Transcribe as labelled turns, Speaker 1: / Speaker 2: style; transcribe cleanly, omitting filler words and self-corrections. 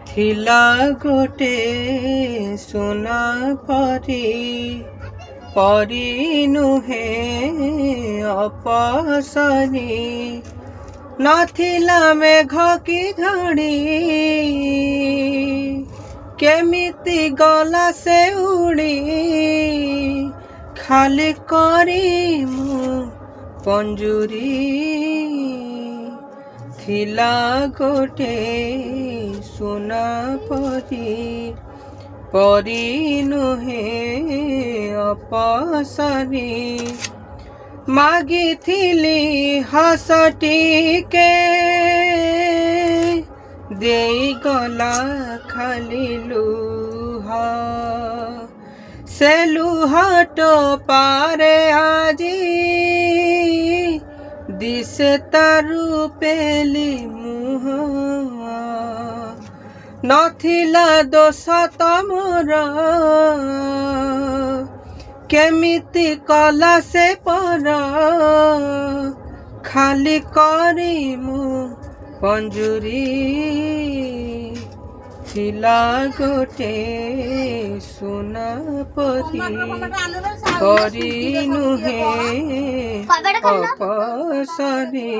Speaker 1: थिला गोटे सोना परी परी नुहे अपसरी नथिला मेघ की झड़ी केमिति गला से उड़ी खाली करी मु पंजुरी थिला गोटे सोना परी परी नुहे अपसरी मागी थिली हसटी के देई गला खाली लुहा से लुहाटो पारे आजी दिसे तारु पेली मुह नथिला दोष तमर केमिति कला से पर खाली करी मु पंजुरी थिला गोटे सोना परी परी नुहे अपसरी।